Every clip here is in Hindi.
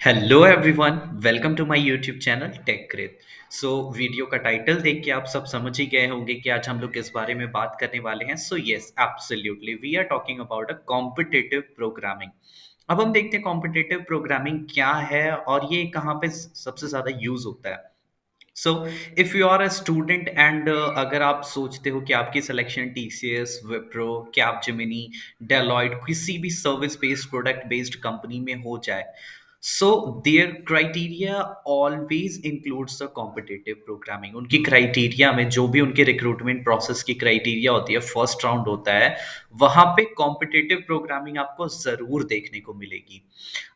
Hello everyone, welcome to my YouTube channel tech craze. Video का टाइटल देख के आप सब समझ ही गए होंगे कि आज हम लोग किस बारे में बात करने वाले हैं। Yes, absolutely we are talking about a competitive programming. अब हम देखते हैं कॉम्पिटिटिव प्रोग्रामिंग क्या है और ये कहाँ पे सबसे ज़्यादा यूज़ होता है। So if you are a student and अगर आप सोचते हो कि आपकी selection TCS, Wipro, Capgemini, Deloitte किसी भी service based product based company में हो जाए, so their criteria always includes the competitive programming. उनकी क्राइटेरिया में जो भी उनके रिक्रूटमेंट प्रोसेस की क्राइटेरिया होती है, फर्स्ट राउंड होता है, वहां पे कॉम्पिटिटिव प्रोग्रामिंग आपको जरूर देखने को मिलेगी।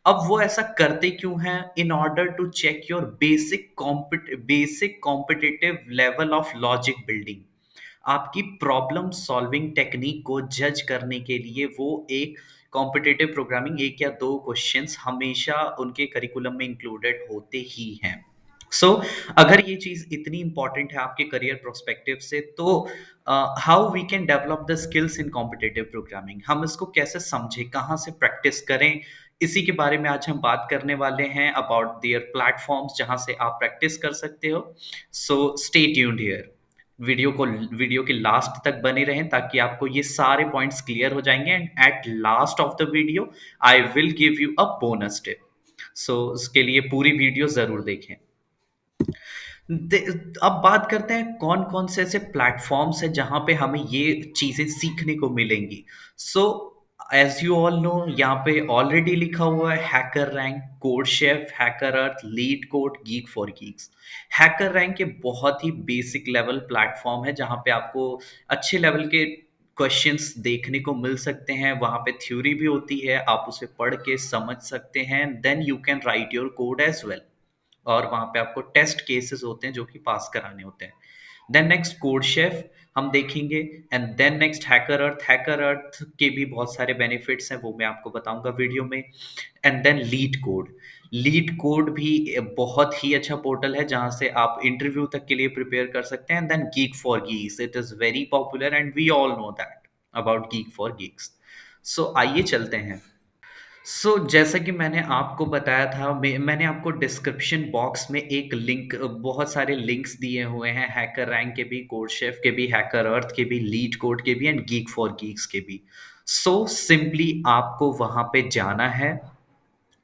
अब वो ऐसा करते क्यों हैं? In order to check your basic competitive level of logic building. आपकी प्रॉब्लम सॉल्विंग टेक्निक को जज करने के लिए वो एक कॉम्पिटिटिव प्रोग्रामिंग एक या दो क्वेश्चंस हमेशा उनके करिकुलम में इंक्लूडेड होते ही हैं। अगर ये चीज इतनी इंपॉर्टेंट है आपके करियर प्रोस्पेक्टिव से, तो how we can develop the skills in competitive programming, हम इसको कैसे समझें, कहाँ से प्रैक्टिस करें, इसी के बारे में आज हम बात करने वाले हैं। अबाउट देयर प्लेटफॉर्म्स जहाँ से आप प्रैक्टिस कर सकते हो। Stay tuned here. वीडियो के लास्ट तक बने रहें ताकि आपको ये सारे पॉइंट्स क्लियर हो जाएंगे, and at last of the video I will give you a bonus tip. उसके लिए पूरी वीडियो जरूर देखें। अब बात करते हैं कौन कौन से ऐसे प्लेटफॉर्म्स हैं जहां पे हमें ये चीजें सीखने को मिलेंगी। So as you all know, यहाँ पे ऑलरेडी लिखा हुआ है Hacker Rank, Code Chef, Hacker Earth, Leet Code, Geek for Geeks. Hacker Rank ये बहुत ही बेसिक लेवल प्लेटफॉर्म है जहाँ पे आपको अच्छे लेवल के क्वेश्चंस देखने को मिल सकते हैं। वहाँ पे थ्योरी भी होती है, आप उसे पढ़ के समझ सकते हैं, then you can write your code as well. और वहाँ पे आपको टेस्ट केसेस होते हैं जो कि पास कराने होते हैं। देन नेक्स्ट कोड शेफ हम देखेंगे, and then next HackerEarth. HackerEarth के भी बहुत सारे बेनिफिट्स हैं, वो मैं आपको बताऊंगा वीडियो में। And then Leet Code. Leet Code भी बहुत ही अच्छा पोर्टल है जहां से आप इंटरव्यू तक के लिए प्रिपेयर कर सकते हैं। And then Geek for Geeks, it is very popular and we all know that about Geek for Geeks. आइए चलते हैं। जैसा कि मैंने आपको बताया था, मैंने आपको डिस्क्रिप्शन बॉक्स में एक लिंक, बहुत सारे लिंक्स दिए हुए हैं, हैकर रैंक के भी, कोड शेफ के भी, हैकर अर्थ के भी, लीड कोड के भी, एंड गीक फॉर गीक्स के भी। सिंपली आपको वहां पे जाना है,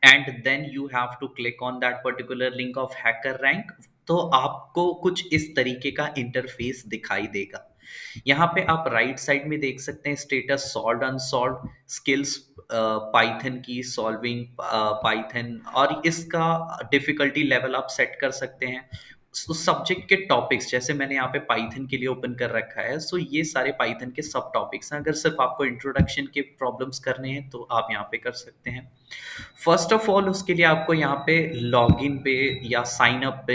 and then you have to click on that particular link of Hacker Rank. तो आपको कुछ इस तरीके का इंटरफेस दिखाई देगा। यहाँ पे आप राइट साइड में देख सकते हैं status solved unsolved, skills Python की, सॉल्विंग पाइथन, और इसका डिफिकल्टी लेवल आप सेट कर सकते हैं। उस सब्जेक्ट के टॉपिक्स, जैसे मैंने यहाँ पे पाइथन के लिए ओपन कर रखा है, ये सारे पाइथन के सब टॉपिक्स हैं। अगर सिर्फ आपको इंट्रोडक्शन के प्रॉब्लम्स करने हैं तो आप यहाँ पे कर सकते हैं। फर्स्ट ऑफ ऑल उसके लिए आपको यहाँ पे लॉगिन पे या साइन अप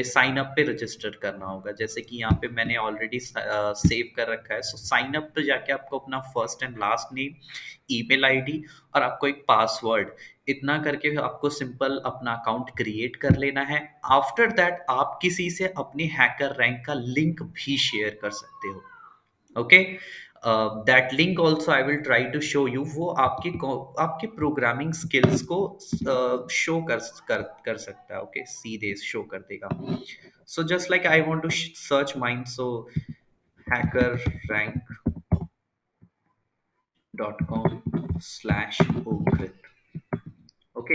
पे रजिस्टर करना होगा। जैसे कि यहाँ पे मैंने ऑलरेडी सेव कर रखा है। साइन अप पे जाके आपको अपना first and last name, email ID और आपको एक पासवर्ड, इतना करके आपको सिंपल अपना अकाउंट क्रिएट कर लेना है। आफ्टर दैट आप किसी से अपने हैकर रैंक का लिंक भी शेयर कर सकते हो। Okay, that link also I will try to show you. वो आपकी प्रोग्रामिंग स्किल्स को शो कर सकता है। ओके, सीधे शो कर देगा। Just like I want to search mind, Hacker Rank .com/ogrit। Okay,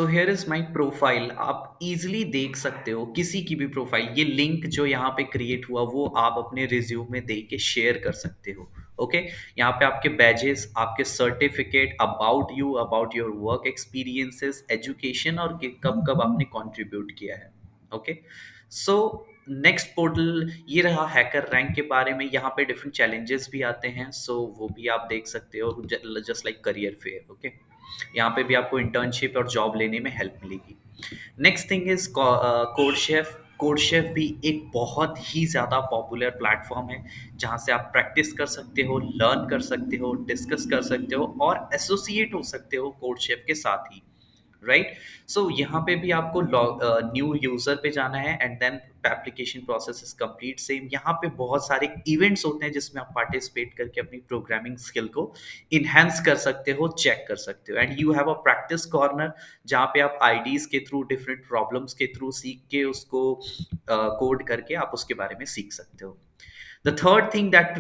here is my profile. आप इजीली देख सकते हो किसी की भी प्रोफाइल। ये लिंक जो यहाँ पे क्रिएट हुआ वो आप अपने रिज्यूम में दे के शेयर कर सकते हो। ओके, यहाँ पे आपके बैजेस, आपके certificate, about you, about your work experiences, education, और कब कब आपने कंट्रीब्यूट किया है। ओके, सो नेक्स्ट पोर्टल ये रहा हैकर रैंक के बारे में। यहाँ पे डिफरेंट चैलेंजेस भी आते हैं, वो भी आप देख सकते हो, just like career fair. Okay, यहाँ पे भी आपको इंटर्नशिप और जॉब लेने में हेल्प मिलेगी। Next thing is code chef. Code chef भी एक बहुत ही ज़्यादा पॉपुलर प्लेटफॉर्म है जहाँ से आप प्रैक्टिस कर सकते हो, लर्न कर सकते हो, डिस्कस कर सकते हो और एसोसिएट हो सकते हो कोड शेफ के साथ ही। राइट। सो यहाँ पे भी आपको न्यू यूजर पे जाना है and then application process is complete same. यहाँ पे बहुत सारे इवेंट्स होते हैं जिसमें आप पार्टिसिपेट करके अपनी प्रोग्रामिंग स्किल को इन्हेंस कर सकते हो, चेक कर सकते हो। And you have a practice corner जहाँ पे आप आईडीज के थ्रू, डिफरेंट प्रॉब्लम्स के थ्रू सीख के उसको कोड करके आप उसके बारे में सीख सकते हो। The third thing that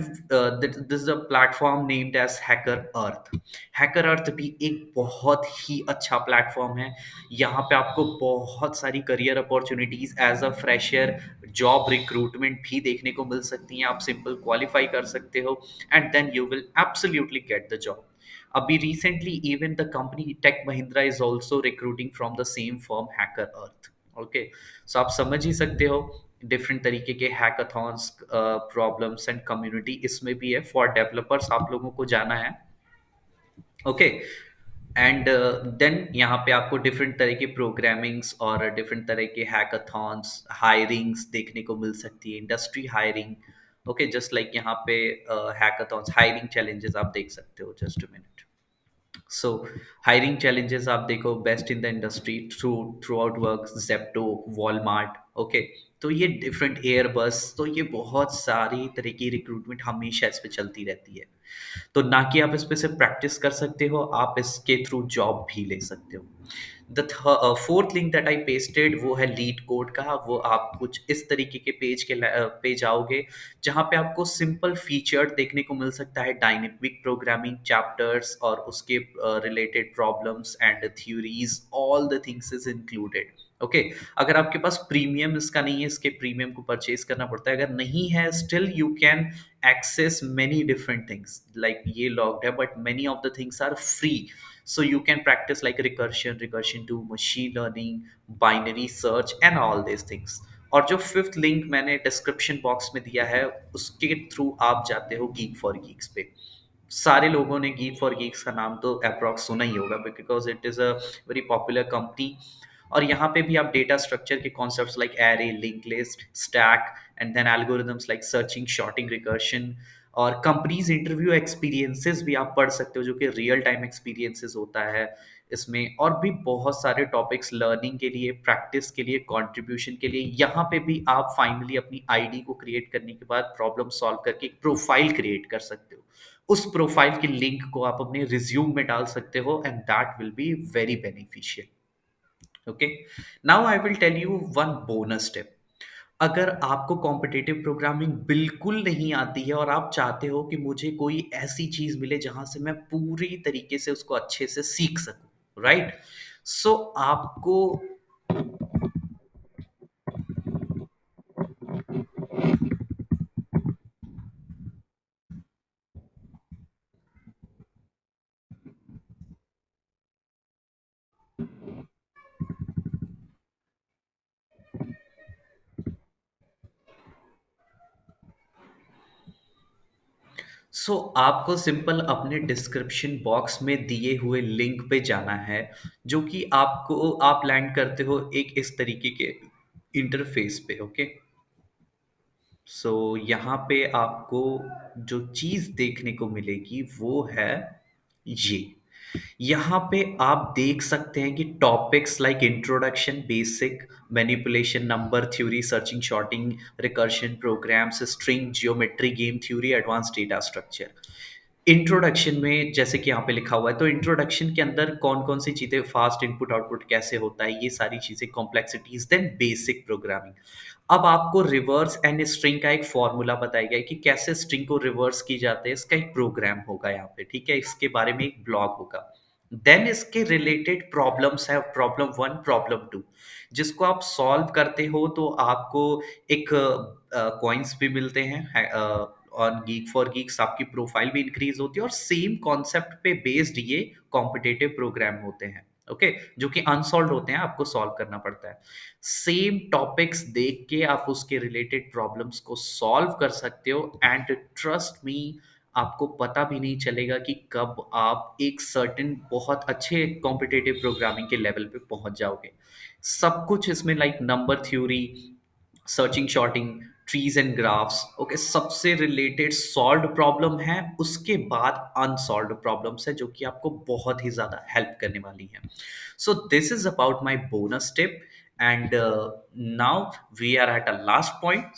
this is a platform named as Hacker Earth. Hacker Earth भी एक बहुत ही अच्छा प्लेटफॉर्म है। यहाँ पे आपको बहुत सारी career opportunities as a fresher, job recruitment भी देखने को मिल सकती हैं। आप सिंपल क्वालिफाई कर सकते हो and then you will absolutely get the job. अभी recently even the company Tech Mahindra is also recruiting from the same firm HackerEarth. Okay, so आप समझ ही सकते हो डिफरेंट तरीके के हैकाथॉन्स, प्रॉब्लम्स एंड कम्युनिटी इसमें भी है। फॉर डेवलपर्स आप लोगों को जाना है। ओके, एंड देन यहाँ पे आपको डिफरेंट तरह के प्रोग्रामिंग्स और डिफरेंट तरह के हैकाथॉन्स, हायरिंग्स देखने को मिल सकती है, industry hiring. Okay, just like यहाँ पे हैकाथॉन्स, हायरिंग चैलेंजेस आप देख सकते हो। Just a minute. So hiring challenges आप देखो, best in the industry, through out work, Zepto, Walmart. Okay, तो ये डिफरेंट एयरबस, तो ये बहुत सारी तरह की रिक्रूटमेंट हमेशा इस पे चलती रहती है। तो ना कि आप इस पे सिर्फ प्रैक्टिस कर सकते हो, आप इसके थ्रू जॉब भी ले सकते हो। The fourth link that I pasted वो है लीड कोड का। वो आप कुछ इस तरीके के पे जाओगे जहाँ पे आपको सिंपल फीचर देखने को मिल सकता है, डायनेमिक प्रोग्रामिंग चैप्टर्स और उसके related problems and theories, all the things is included. Okay, अगर आपके पास प्रीमियम इसका नहीं है, इसके प्रीमियम को परचेज करना पड़ता है। अगर नहीं है, still you can access many different things, like ये logged है but many of the things are free, so you can practice like recursion, recursion to machine learning, binary search and all these things। और जो फिफ्थ लिंक मैंने डिस्क्रिप्शन बॉक्स में दिया है उसके थ्रू आप जाते हो गीक फॉर गीक्स पे। सारे लोगों ने गीक फॉर गीक्स का नाम तो अप्रॉक्स सुना ही होगा, because it is a very popular company. और यहाँ पे भी आप डेटा स्ट्रक्चर के concepts like array, link list, stack and then algorithms like searching, sorting, recursion और कंपनीज इंटरव्यू एक्सपीरियंसेस भी आप पढ़ सकते हो, जो कि रियल टाइम एक्सपीरियंसेस होता है इसमें। और भी बहुत सारे टॉपिक्स लर्निंग के लिए, प्रैक्टिस के लिए, कंट्रीब्यूशन के लिए। यहाँ पे भी आप फाइनली अपनी आईडी को क्रिएट करने के बाद प्रॉब्लम सॉल्व करके एक प्रोफाइल क्रिएट कर सकते हो। उस प्रोफाइल की लिंक को आप अपने रिज्यूम में डाल सकते हो and that will be very beneficial. Okay, now I will tell you one bonus tip. अगर आपको कॉम्पिटिटिव प्रोग्रामिंग बिल्कुल नहीं आती है और आप चाहते हो कि मुझे कोई ऐसी चीज मिले जहां से मैं पूरी तरीके से उसको अच्छे से सीख सकूं, राइट। सो आपको आपको सिंपल अपने डिस्क्रिप्शन बॉक्स में दिए हुए लिंक पे जाना है, जो कि आपको, आप लैंड करते हो एक इस तरीके के इंटरफेस पे। ओके, यहाँ पे आपको जो चीज़ देखने को मिलेगी वो है ये। यहाँ पे आप देख सकते हैं कि topics like introduction, basic, manipulation, number theory, searching, sorting, recursion, programs, string, geometry, game theory, advance data structure. Introduction में जैसे कि यहाँ पे लिखा हुआ है, तो इंट्रोडक्शन के अंदर कौन कौन सी चीज़ें, फास्ट इनपुट आउटपुट कैसे होता है, ये सारी चीज़ें, कॉम्प्लेक्सिटीज, देन बेसिक प्रोग्रामिंग। अब आपको रिवर्स एंड स्ट्रिंग का एक फॉर्मूला बताया गया है कि कैसे स्ट्रिंग को रिवर्स की जाते हैं, इसका एक प्रोग्राम होगा यहाँ पे, ठीक है, इसके बारे में एक ब्लॉग होगा। देन इसके रिलेटेड प्रॉब्लम्स है, प्रॉब्लम वन, प्रॉब्लम टू, जिसको आप सॉल्व करते हो तो आपको एक कॉइन्स भी मिलते हैं ऑन गीक फॉर गीक्स, आपकी प्रोफाइल भी इंक्रीज होती है और सेम कॉन्सेप्ट पे बेस्ड ये कॉम्पिटेटिव प्रोग्राम होते हैं। ओके, जो कि अनसॉल्व होते हैं, आपको सॉल्व करना पड़ता है। सेम टॉपिक्स देख के आप उसके रिलेटेड प्रॉब्लम्स को सॉल्व कर सकते हो एंड ट्रस्ट मी, आपको पता भी नहीं चलेगा कि कब आप एक सर्टेन बहुत अच्छे कॉम्पिटेटिव प्रोग्रामिंग के लेवल पे पहुंच जाओगे। सब कुछ इसमें like number theory, searching, sorting, trees and graphs, okay, सबसे रिलेटेड सॉल्व्ड प्रॉब्लम है, उसके बाद अनसॉल्व्ड प्रॉब्लम्स है जो कि आपको बहुत ही ज़्यादा हेल्प करने वाली हैं. So this is about my bonus tip. And now we are at a last point.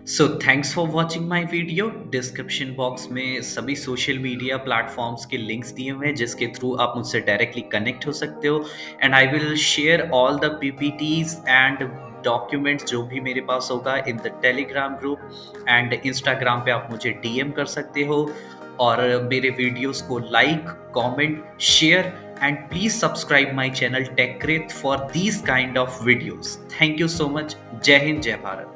So thanks for watching my video. Description box में सभी सोशल मीडिया प्लेटफॉर्म्स के लिंक्स दिए हुए हैं जिसके थ्रू आप मुझसे डायरेक्टली कनेक्ट हो सकते हो. And I will share all the PPTs and documents जो भी मेरे पास होगा in the Telegram group. And Instagram पे आप मुझे डीएम कर सकते हो. और मेरे वीडियोस को like, comment, share and please subscribe my channel टेक्रेत for these kind of videos. Thank you so much. Jai Hind, जय भारत.